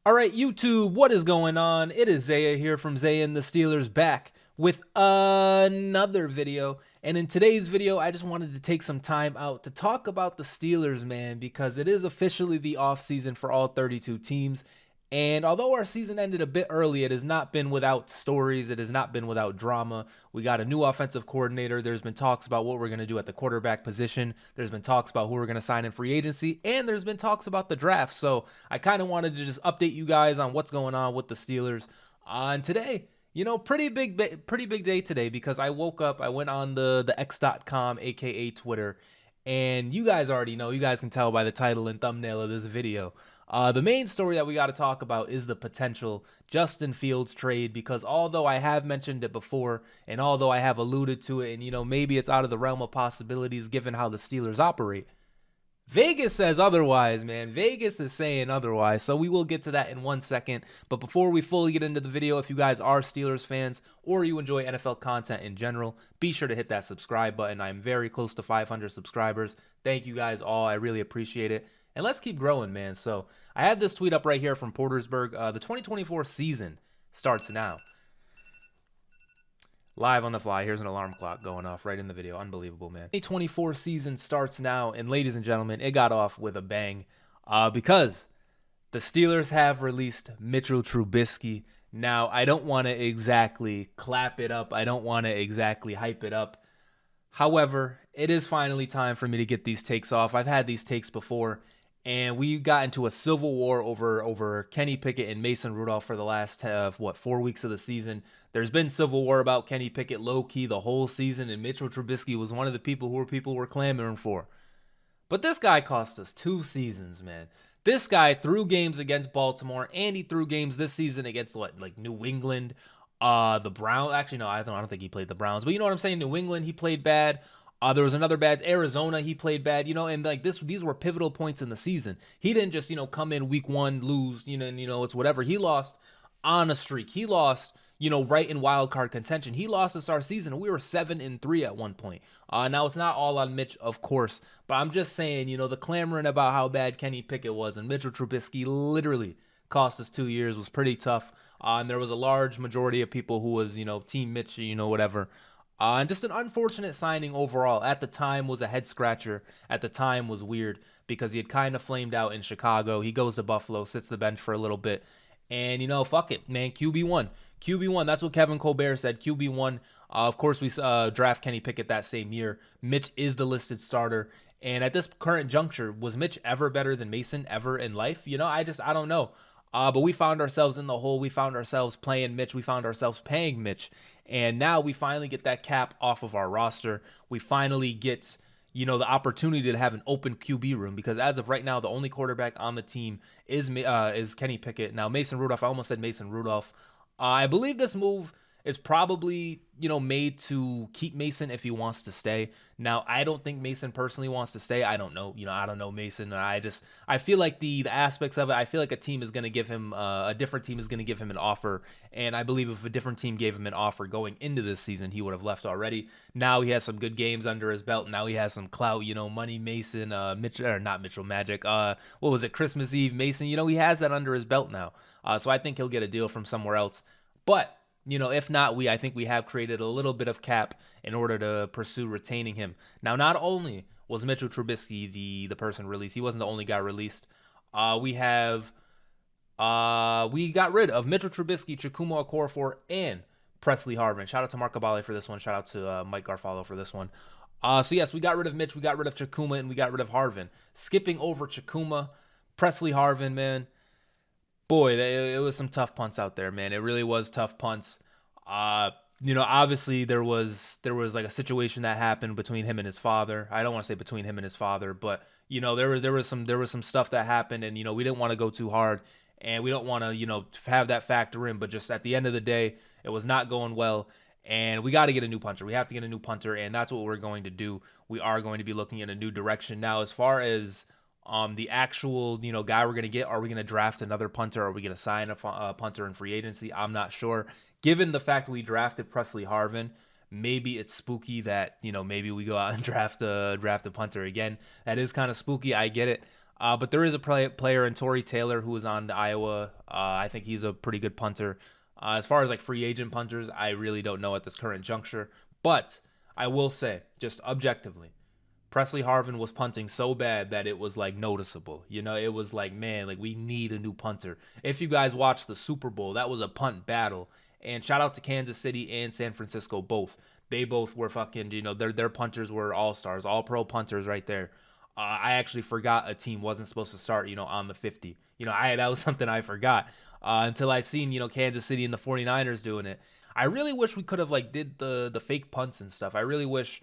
All right, YouTube, what is going on? It is Zaya here from Zaya&TheSteelers back with another video. And in today's video, I just wanted to take some time out to talk about the Steelers, man, because it is officially the offseason for all 32 teams. And although our season ended a bit early, it has not been without stories. It has not been without drama. We got a new offensive coordinator. There's been talks about what we're going to do at the quarterback position. There's been talks about who we're going to sign in free agency. And there's been talks about the draft. So I kind of wanted to just update you guys on what's going on with the Steelers. And today, pretty big day today because I woke up, I went on the X.com, aka Twitter, and you guys already know, you guys can tell by the title and thumbnail of this video. The main story that we got to talk about is the potential Justin Fields trade, because although I have mentioned it before and although I have alluded to it, and maybe it's out of the realm of possibilities given how the Steelers operate, Vegas says otherwise, man. Vegas is saying otherwise, so we will get to that in 1 second. But before we fully get into the video, if you guys are Steelers fans or you enjoy NFL content in general, be sure to hit that subscribe button. I'm very close to 500 subscribers. Thank you guys all. I really appreciate it. And let's keep growing, man. So I had this tweet up right here from Portersburg. The 2024 season starts now. Live on the fly. Here's an alarm clock going off right in the video. Unbelievable, man. 2024 season starts now, and ladies and gentlemen, it got off with a bang because the Steelers have released Mitchell Trubisky. Now, I don't want to exactly clap it up. I don't want to exactly hype it up. However, it is finally time for me to get these takes off. I've had these takes before, and we got into a civil war over Kenny Pickett and Mason Rudolph for the last 4 weeks of the season. There's been civil war about Kenny Pickett low-key the whole season, and Mitchell Trubisky was one of the people were clamoring for. But this guy cost us 2 seasons, man. This guy threw games against Baltimore, and he threw games this season against New England, the Browns. Actually, no, I don't think he played the Browns, but you know what I'm saying. New England, he played bad. There was another bad Arizona. He played bad, and these were pivotal points in the season. He didn't just come in week 1, lose, it's whatever. He lost on a streak. He lost, right in wild card contention. He lost us our season. We were 7-3 at one point. Now it's not all on Mitch, of course, but I'm just saying, the clamoring about how bad Kenny Pickett was and Mitchell Trubisky literally cost us 2 years was pretty tough. And there was a large majority of people who was, Team Mitch, whatever. And just an unfortunate signing overall. At the time was a head scratcher. At the time was weird because he had kind of flamed out in Chicago. He goes to Buffalo, sits the bench for a little bit. And, fuck it, man. QB1. QB1, that's what Kevin Colbert said. QB1. Of course, we draft Kenny Pickett that same year. Mitch is the listed starter. And at this current juncture, was Mitch ever better than Mason ever in life? I don't know. But we found ourselves in the hole. We found ourselves playing Mitch. We found ourselves paying Mitch. And now we finally get that cap off of our roster. We finally get, the opportunity to have an open QB room, because as of right now, the only quarterback on the team is Kenny Pickett. Now, Mason Rudolph, I almost said Mason Rudolph. I believe this move is probably, made to keep Mason if he wants to stay. Now, I don't think Mason personally wants to stay. I don't know. I don't know Mason. I feel like the aspects of it, I feel like a team is going to give him, a different team is going to give him an offer. And I believe if a different team gave him an offer going into this season, he would have left already. Now he has some good games under his belt. Now he has some clout, Money Mason, Mitchell, or not Mitchell Magic. What was it? Christmas Eve Mason. He has that under his belt now. So I think he'll get a deal from somewhere else. But if not, I think we have created a little bit of cap in order to pursue retaining him. Now, not only was Mitchell Trubisky the person released, he wasn't the only guy released. We got rid of Mitchell Trubisky, Chukwuma Okorafor, and Presley Harvin. Shout out to Mark Abale for this one. Shout out to Mike Garfalo for this one. So yes, we got rid of Mitch, we got rid of Chukwuma, and we got rid of Harvin. Skipping over Chukwuma, Presley Harvin, man. Boy, it was some tough punts out there, man. It really was tough punts. Obviously there was like a situation that happened between him and his father. I don't want to say between him and his father, but there was some stuff that happened, and we didn't want to go too hard, and we don't want to have that factor in. But just at the end of the day, it was not going well, and we got to get a new punter. We have to get a new punter, and that's what we're going to do. We are going to be looking in a new direction now. As far as the actual, guy we're going to get, are we going to draft another punter? Are we going to sign a punter in free agency? I'm not sure. Given the fact we drafted Presley Harvin, maybe it's spooky that, maybe we go out and draft a punter again. That is kind of spooky. I get it. But there is a player in Torrey Taylor who is on the Iowa. I think he's a pretty good punter. As far as like free agent punters, I really don't know at this current juncture. But I will say, just objectively, Presley Harvin was punting so bad that it was like noticeable. You know, it was like, man, like we need a new punter. If you guys watched the Super Bowl, that was a punt battle. And shout out to Kansas City and San Francisco both. They both were fucking, their punters were all-stars, all-pro punters right there. I actually forgot a team wasn't supposed to start, on the 50. That was something I forgot until I seen, Kansas City and the 49ers doing it. I really wish we could have like did the fake punts and stuff. I really wish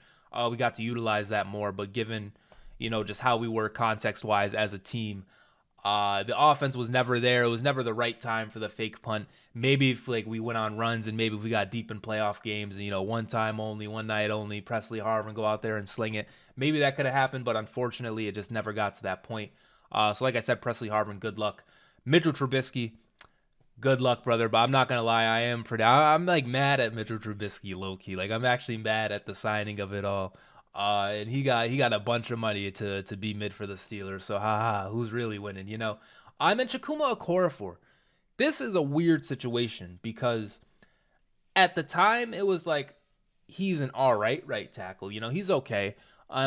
we got to utilize that more. But given, just how we were context wise as a team, the offense was never there. It was never the right time for the fake punt. Maybe if like we went on runs and maybe if we got deep in playoff games and, one time only, one night only, Presley Harvin go out there and sling it. Maybe that could have happened, but unfortunately it just never got to that point. So like I said, Presley Harvin, good luck. Mitchell Trubisky, good luck, brother. But I'm not gonna lie, I'm like mad at Mitchell Trubisky, low key. Like I'm actually mad at the signing of it all. And he got a bunch of money to be mid for the Steelers. So haha, who's really winning? I'm in Chukuma Okorafor. This is a weird situation because at the time it was like he's an all right tackle. He's okay.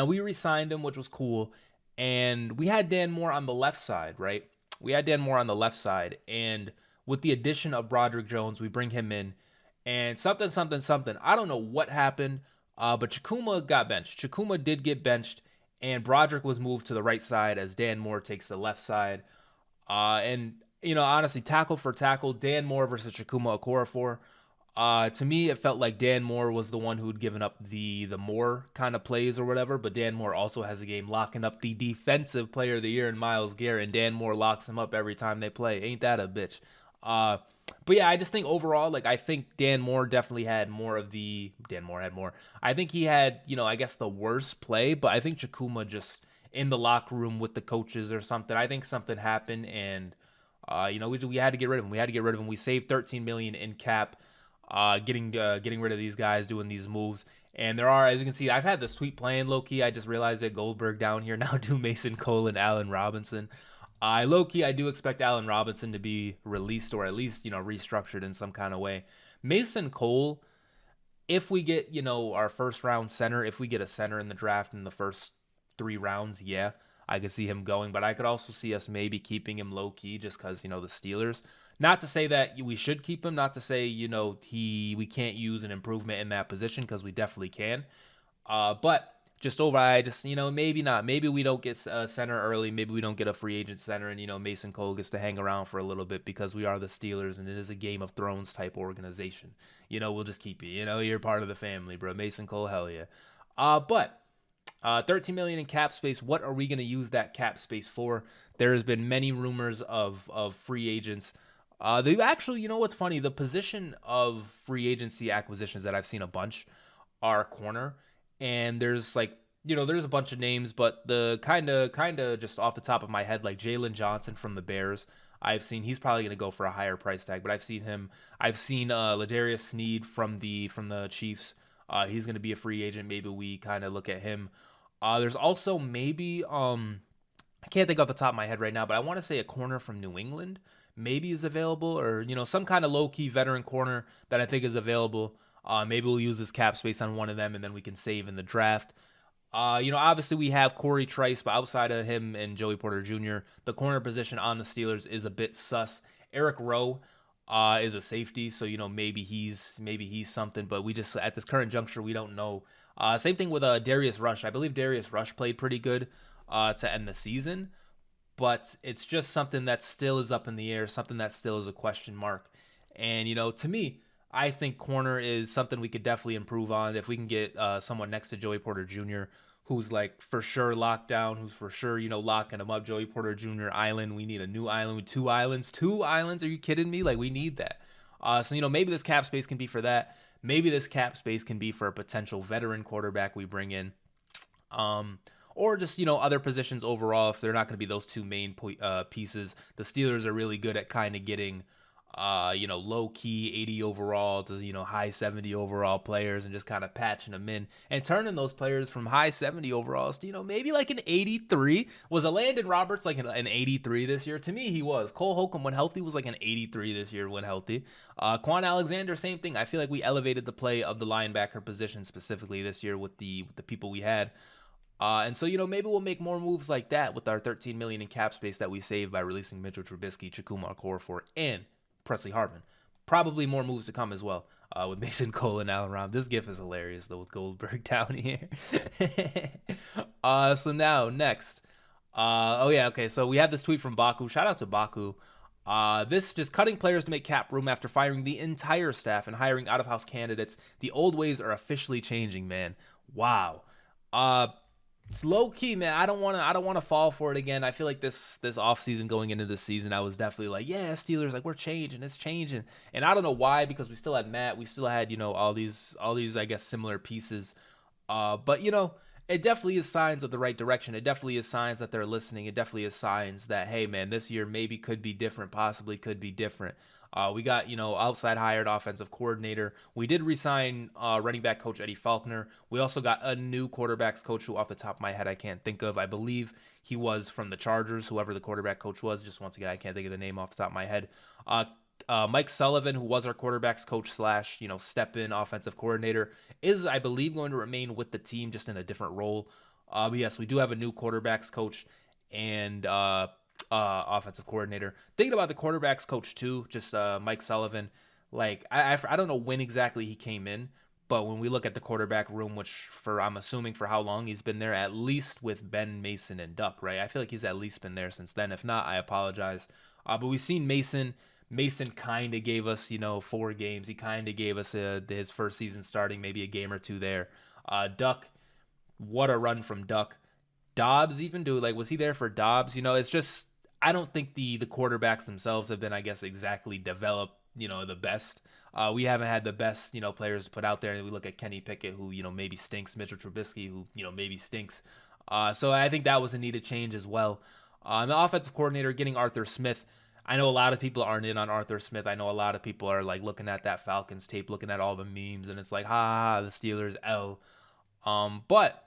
We re-signed him, which was cool, and we had Dan Moore on the left side, right? We had Dan Moore on the left side, and with the addition of Broderick Jones, we bring him in, and something, something, something. I don't know what happened, but Chukuma got benched. Chukuma did get benched, and Broderick was moved to the right side as Dan Moore takes the left side. And honestly, tackle for tackle, Dan Moore versus Chukuma Okorafor. To me, it felt like Dan Moore was the one who'd given up the more kind of plays or whatever, but Dan Moore also has a game locking up the defensive player of the year in Myles Garrett, and Dan Moore locks him up every time they play. Ain't that a bitch? But yeah, I just think overall, like I think Dan Moore definitely had more of the Dan Moore had more. I think he had, I guess the worst play, but I think Chakuma just in the locker room with the coaches or something. I think something happened, and we had to get rid of him. We had to get rid of him. We saved 13 million in cap, getting rid of these guys doing these moves. And there are, as you can see, I've had this tweet playing low key. I just realized that Goldberg down here now do Mason Cole and Allen Robinson. Low key, I do expect Allen Robinson to be released or at least restructured in some kind of way. Mason Cole, if we get our first round center, if we get a center in the draft in the first 3 rounds, yeah, I could see him going. But I could also see us maybe keeping him low key just because the Steelers. Not to say that we should keep him. Not to say we can't use an improvement in that position because we definitely can. But just maybe not. Maybe we don't get a center early. Maybe we don't get a free agent center, and Mason Cole gets to hang around for a little bit because we are the Steelers, and it is a Game of Thrones type organization. We'll just keep you. You're part of the family, bro. Mason Cole, hell yeah. But 13 million in cap space. What are we going to use that cap space for? There has been many rumors of free agents. They actually, what's funny? The position of free agency acquisitions that I've seen a bunch are corner. And there's there's a bunch of names, but the kind of just off the top of my head, like Jalen Johnson from the Bears, I've seen he's probably going to go for a higher price tag, but I've seen him. I've seen Ladarius Sneed from the Chiefs. He's going to be a free agent. Maybe we kind of look at him. There's also maybe I can't think off the top of my head right now, but I want to say a corner from New England maybe is available, or some kind of low key veteran corner that I think is available. Maybe we'll use this cap space on one of them, and then we can save in the draft. Obviously we have Corey Trice, but outside of him and Joey Porter Jr., the corner position on the Steelers is a bit sus. Eric Rowe is a safety, so maybe he's something, but we just at this current juncture we don't know. Same thing with Darius Rush. I believe Darius Rush played pretty good to end the season, but it's just something that still is up in the air, something that still is a question mark. And to me, I think corner is something we could definitely improve on if we can get someone next to Joey Porter Jr. who's like for sure locked down, who's for sure locking him up. Joey Porter Jr. island. We need a new island with 2 islands. 2 islands? Are you kidding me? Like we need that. So maybe this cap space can be for that. Maybe this cap space can be for a potential veteran quarterback we bring in. Or just other positions overall if they're not going to be those 2 main pieces. The Steelers are really good at kind of getting low key 80 overall to, high 70 overall players and just kind of patching them in and turning those players from high 70 overalls to, maybe like an 83. Was a Landon Roberts like an 83 this year? To me, he was. Cole Holcomb, when healthy, was like an 83 this year when healthy. Quan Alexander, same thing. I feel like we elevated the play of the linebacker position specifically this year with the people we had. And so, maybe we'll make more moves like that with our $13 million in cap space that we saved by releasing Mitchell Trubisky, Chukwuma Okorafor, and Presley Harvin. Probably more moves to come as well with Mason Cole and Allen Robb. This gif is hilarious, though, with Goldberg down here. So now, next. So we have this tweet from Baku. Shout out to Baku. This just cutting players to make cap room after firing the entire staff and hiring out-of-house candidates. The old ways are officially changing, man. Wow. It's low key, man. I don't want to fall for it again. I feel like this offseason going into this season, I was definitely like, yeah, Steelers, like, we're changing, it's changing. And I don't know why, because we still had Matt, we still had, all these I guess similar pieces. But it definitely is signs of the right direction. It definitely is signs that they're listening. It definitely is signs that, hey, man, this year maybe could be different, possibly could be different. We got, outside hired offensive coordinator. We did resign running back coach Eddie Faulkner. We also got a new quarterbacks coach who, off the top of my head, I can't think of. I believe he was from the Chargers, whoever the quarterback coach was. Just once again, I can't think of the name off the top of my head. Mike Sullivan, who was our quarterbacks coach / step-in offensive coordinator, is, I believe, going to remain with the team just in a different role. But yes, we do have a new quarterbacks coach and offensive coordinator. Thinking about the quarterbacks coach too, just Mike Sullivan. Like I don't know when exactly he came in, but when we look at the quarterback room, which I'm assuming for how long he's been there, at least with Ben, Mason, and Duck, right? I feel like he's at least been there since then. If not, I apologize. But we've seen Mason. Mason kind of gave us, 4 games. He kind of gave us his first season starting, maybe a game or two there. Duck, what a run from Duck. Dobbs even was he there for Dobbs? It's just, I don't think the quarterbacks themselves have been, I guess, exactly developed, the best. We haven't had the best, players to put out there. We look at Kenny Pickett, who, maybe stinks. Mitchell Trubisky, who, maybe stinks. So I think that was a needed change as well. The offensive coordinator, getting Arthur Smith. I know a lot of people aren't in on Arthur Smith. I know a lot of people are like looking at that Falcons tape, looking at all the memes, and it's like, ha ha, the Steelers L. But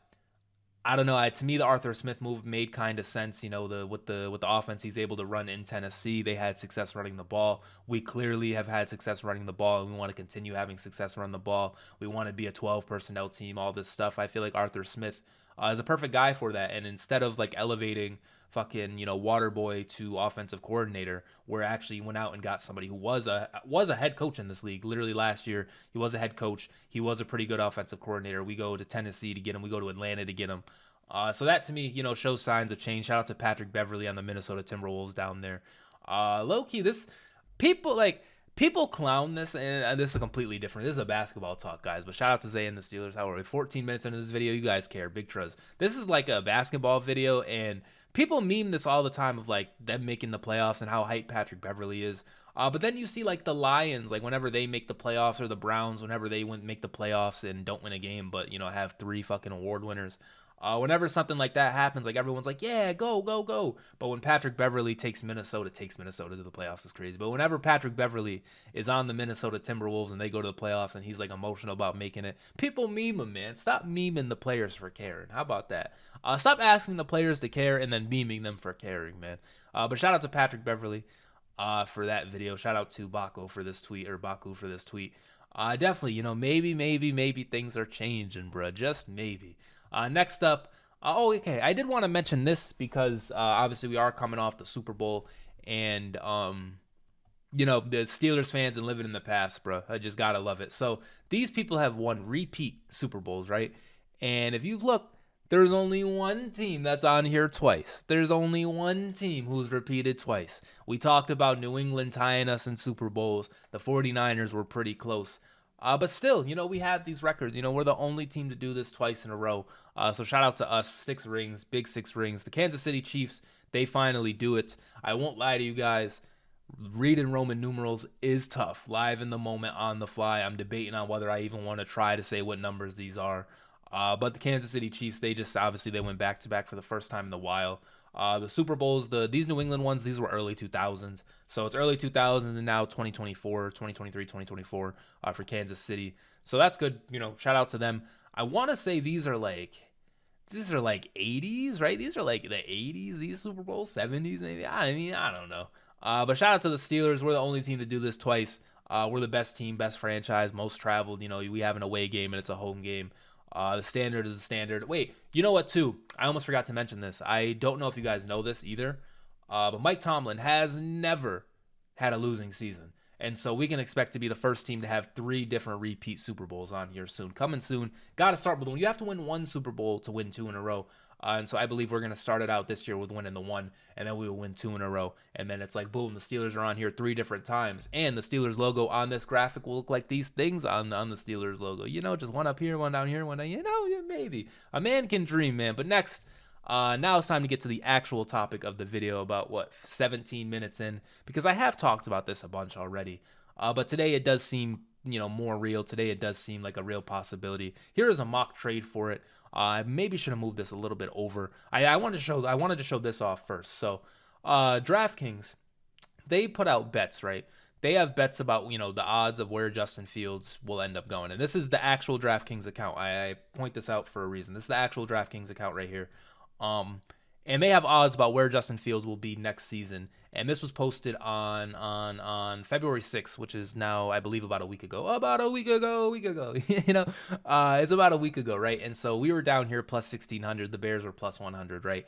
I don't know. To me, the Arthur Smith move made kind of sense. With the offense he's able to run in Tennessee, they had success running the ball. We clearly have had success running the ball, and we want to continue having success running the ball. We want to be a 12 personnel team, all this stuff. I feel like Arthur Smith is a perfect guy for that. And instead of like elevating fucking Waterboy to offensive coordinator, where actually went out and got somebody who was a head coach in this league. Literally last year, he was a head coach. He was a pretty good offensive coordinator. We go to Tennessee to get him. We go to Atlanta to get him. So that to me, shows signs of change. Shout out to Patrick Beverly on the Minnesota Timberwolves down there. Low key, this people clown this, and this is completely different. This is a basketball talk, guys. But shout out to Zaya&TheSteelers. How are we? 14 minutes into this video, you guys care. Big trust. This is like a basketball video, and people meme this all the time of like them making the playoffs and how hype Patrick Beverly is. But then you see like the Lions, like whenever they make the playoffs, or the Browns, whenever they make the playoffs and don't win a game, but have 3 fucking award winners. Whenever something like that happens, like everyone's like, yeah, go, go, go. But when Patrick Beverly takes Minnesota to the playoffs, is crazy. But whenever Patrick Beverly is on the Minnesota Timberwolves and they go to the playoffs and he's like emotional about making it, people meme him, man. Stop memeing the players for caring. How about that? Stop asking the players to care and then memeing them for caring, man. But shout out to Patrick Beverly for that video. Shout out to Baku for this tweet. Definitely, maybe things are changing, bro. Just maybe. Next up, okay, I did want to mention this because obviously we are coming off the Super Bowl, and the Steelers fans and living in the past, bro. I just gotta love it. So these people have won repeat Super Bowls, right? And if you look, there's only one team that's on here twice. There's only one team who's repeated twice. We talked about New England tying us in Super Bowls. The 49ers were pretty close. But still, we have these records. We're the only team to do this twice in a row. So shout out to us. 6 rings, big 6 rings. The Kansas City Chiefs, they finally do it. I won't lie to you guys. Reading Roman numerals is tough. Live in the moment, on the fly. I'm debating on whether I even want to try to say what numbers these are. But the Kansas City Chiefs, they went back-to-back for the first time in a while. The Super Bowls, these New England ones, these were early 2000s. So it's early 2000s and now 2024, 2023, 2024 for Kansas City. So that's good. Shout out to them. I want to say these are like 80s, right? These are like the 80s, these Super Bowls, 70s maybe. I mean, I don't know. But shout out to the Steelers. We're the only team to do this twice. We're the best team, best franchise, most traveled. We have an away game and it's a home game. The standard is the standard. Wait, you know what, too? I almost forgot to mention this. I don't know if you guys know this either, but Mike Tomlin has never had a losing season. And so we can expect to be the first team to have 3 different repeat Super Bowls on here soon. Coming soon. Got to start with one. You have to win 1 Super Bowl to win 2 in a row. And so I believe we're going to start it out this year with winning the 1, and then we will win 2 in a row. And then it's like, boom, the Steelers are on here 3 different times. And the Steelers logo on this graphic will look like these things on the Steelers logo. Just one up here, one down here, one down, maybe. A man can dream, man. But next, now it's time to get to the actual topic of the video about, 17 minutes in. Because I have talked about this a bunch already. But today it does seem, more real. Today it does seem like a real possibility. Here is a mock trade for it. I maybe should have moved this a little bit over. I wanted to show this off first. So, DraftKings, they put out bets, right? They have bets about, the odds of where Justin Fields will end up going. And this is the actual DraftKings account. I point this out for a reason. This is the actual DraftKings account right here. And they have odds about where Justin Fields will be next season. And this was posted on February 6th, which is now, I believe, about a week ago. It's about a week ago, right? And so we were down here plus 1,600. The Bears were plus 100, right?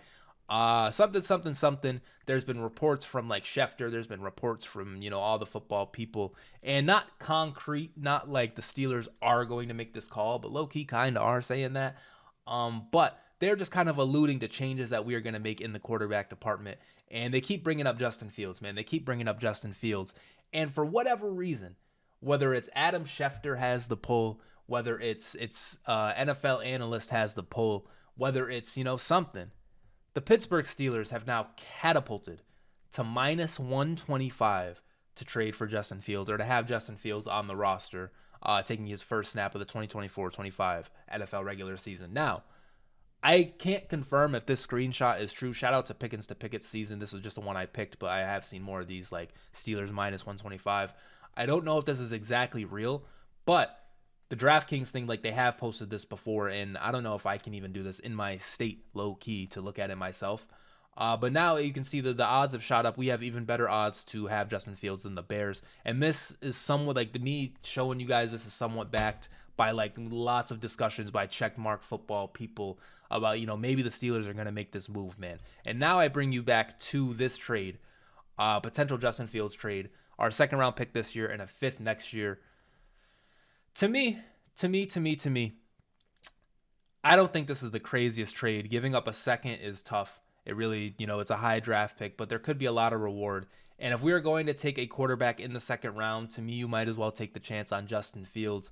Something. There's been reports from like Schefter. There's been reports from, all the football people. And not concrete, not like the Steelers are going to make this call, but low-key kind of are saying that. But they're just kind of alluding to changes that we are going to make in the quarterback department. And they keep bringing up Justin Fields, man. They keep bringing up Justin Fields. And for whatever reason, whether it's Adam Schefter has the pull, whether it's NFL analyst has the pull, whether it's, something, the Pittsburgh Steelers have now catapulted to minus 125 to trade for Justin Fields, or to have Justin Fields on the roster, taking his first snap of the 2024-25 NFL regular season. Now, I can't confirm if this screenshot is true. Shout out to Pickens to Pickett's season. This was just the one I picked, but I have seen more of these, like Steelers minus 125. I don't know if this is exactly real, but the DraftKings thing, like, they have posted this before, and I don't know if I can even do this in my state low-key to look at it myself. But now you can see that the odds have shot up. We have even better odds to have Justin Fields than the Bears. And this is somewhat, like, me showing you guys this is somewhat backed by, like, lots of discussions by checkmark football people about, maybe the Steelers are going to make this move, man. And now I bring you back to this trade, potential Justin Fields trade, our 2nd round pick this year and a 5th next year. To me, I don't think this is the craziest trade. Giving up a 2nd is tough. It really, it's a high draft pick, but there could be a lot of reward. And if we are going to take a quarterback in the 2nd round, to me, you might as well take the chance on Justin Fields.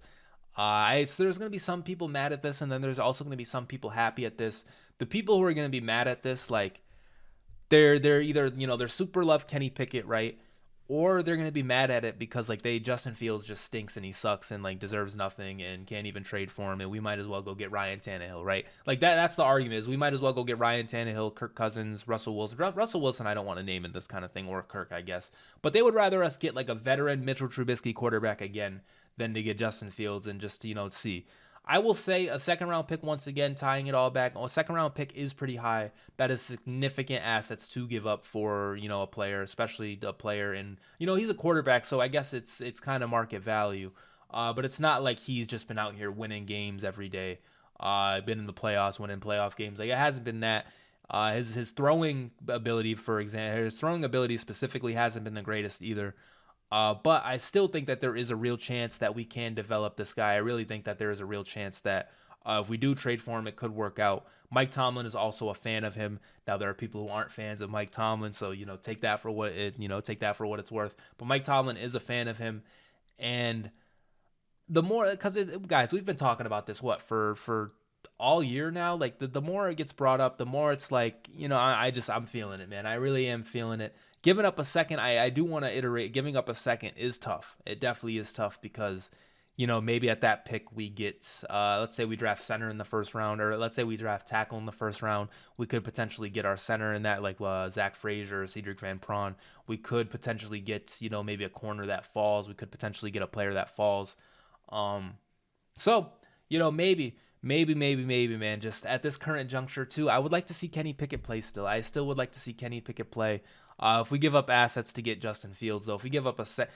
So there's going to be some people mad at this, and then there's also going to be some people happy at this. The people who are going to be mad at this, like, they're either, they're super love Kenny Pickett, right? Or they're going to be mad at it because, like, Justin Fields just stinks and he sucks and, like, deserves nothing and can't even trade for him, and we might as well go get Ryan Tannehill, right? Like, that's the argument, is we might as well go get Ryan Tannehill, Kirk Cousins, Russell Wilson. Russell Wilson I don't want to name in this kind of thing, or Kirk, I guess. But they would rather us get, like, a veteran Mitchell Trubisky quarterback again than to get Justin Fields and just, see. I will say a 2nd round pick, once again, tying it all back. A 2nd round pick is pretty high. That is significant assets to give up for, a player, especially a player. And, he's a quarterback, so I guess it's kind of market value. But it's not like he's just been out here winning games every day. Been in the playoffs, winning playoff games. Like, it hasn't been that. His throwing ability, for example, his throwing ability specifically hasn't been the greatest either. But I still think that there is a real chance that we can develop this guy. I really think that there is a real chance that if we do trade for him, it could work out. Mike Tomlin is also a fan of him. Now, there are people who aren't fans of Mike Tomlin, so take that for what it's worth. But Mike Tomlin is a fan of him, and the more, because guys, we've been talking about this for all year now. Like, the more it gets brought up, the more it's like, I'm feeling it, man. I really am feeling it. Giving up a 2nd, I do want to iterate. Giving up a 2nd is tough. It definitely is tough because, maybe at that pick we get, let's say we draft center in the first round, or let's say we draft tackle in the first round. We could potentially get our center in that, like Zach Frazier or Cedric Van Pran. We could potentially get, maybe a corner that falls. We could potentially get a player that falls. So, maybe, man. Just at this current juncture, too, I would like to see Kenny Pickett play still. I still would like to see Kenny Pickett play. If we give up assets to get Justin Fields, though, if we give up a set.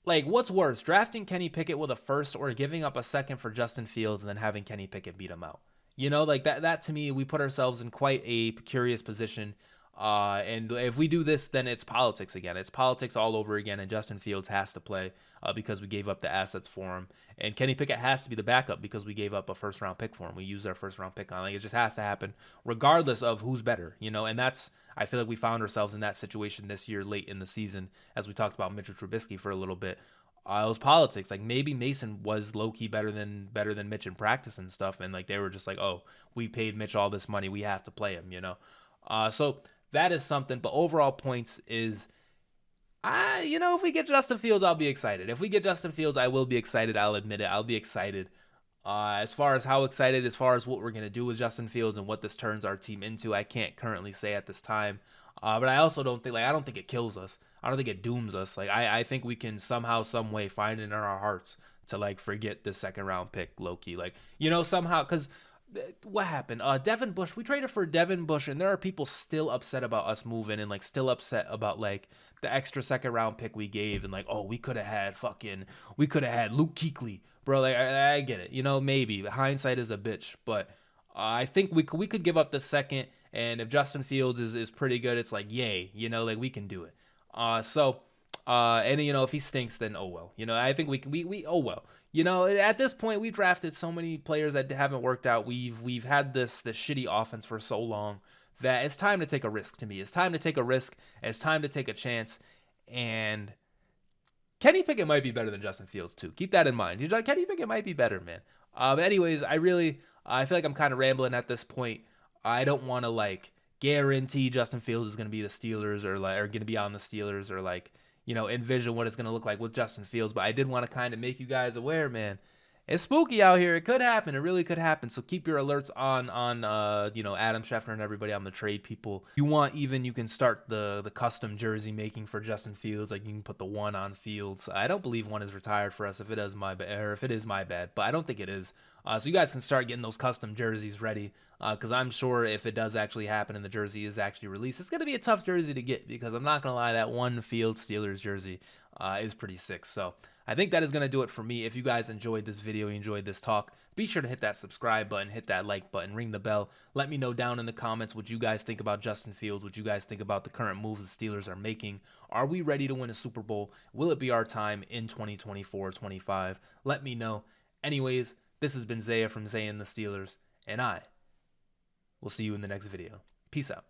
Like, what's worse, drafting Kenny Pickett with a first or giving up a second for Justin Fields and then having Kenny Pickett beat him out? Like that to me, we put ourselves in quite a curious position. And if we do this, then it's politics again. It's politics all over again, and Justin Fields has to play because we gave up the assets for him. And Kenny Pickett has to be the backup because we gave up a first-round pick for him. We used our first-round pick on. Like, it just has to happen regardless of who's better, and that's, I feel like we found ourselves in that situation this year late in the season, as we talked about Mitch Trubisky for a little bit. It was politics. Like, maybe Mason was low-key better than Mitch in practice and stuff, and like they were just like, oh, we paid Mitch all this money, we have to play him, So that is something. But overall points is, if we get Justin Fields, I'll be excited. If we get Justin Fields, I will be excited. I'll admit it. I'll be excited. As far as how excited, as far as what we're going to do with Justin Fields and what this turns our team into, I can't currently say at this time. But I also don't think, I don't think it kills us. I don't think it dooms us. Like, I think we can somehow, some way find it in our hearts to, forget the second round pick, low-key. Somehow, because what happened? Devin Bush, we traded for Devin Bush, and there are people still upset about us moving and, still upset about, the extra second round pick we gave and, we could have had Luke Kuechly. Bro, I get it. Maybe. Hindsight is a bitch, but I think we could give up the second, and if Justin Fields is pretty good, it's yay. We can do it. And if he stinks, then oh well. I think we oh well. At this point, we've drafted so many players that haven't worked out. We've had this shitty offense for so long that it's time to take a risk. To me, it's time to take a risk. It's time to take a chance. And Kenny Pickett might be better than Justin Fields too. Keep that in mind. Kenny Pickett might be better, man. But anyways, I feel like I'm kind of rambling at this point. I don't want to guarantee Justin Fields is going to be the Steelers or going to be on the Steelers or envision what it's going to look like with Justin Fields. But I did want to kind of make you guys aware, man. It's spooky out here. It could happen. It really could happen. So keep your alerts on Adam Schefter and everybody on the trade people. You can start the custom jersey making for Justin Fields. You can put the 1 on Fields. I don't believe 1 is retired for us if it is my bad, but I don't think it is. So you guys can start getting those custom jerseys ready because I'm sure if it does actually happen and the jersey is actually released, it's going to be a tough jersey to get because I'm not going to lie, that 1 Fields Steelers jersey is pretty sick. So I think that is going to do it for me. If you guys enjoyed this video, you enjoyed this talk, be sure to hit that subscribe button, hit that like button, ring the bell. Let me know down in the comments what you guys think about Justin Fields, what you guys think about the current moves the Steelers are making. Are we ready to win a Super Bowl? Will it be our time in 2024-25? Let me know. Anyways, this has been Zaya from Zaya and the Steelers, and I will see you in the next video. Peace out.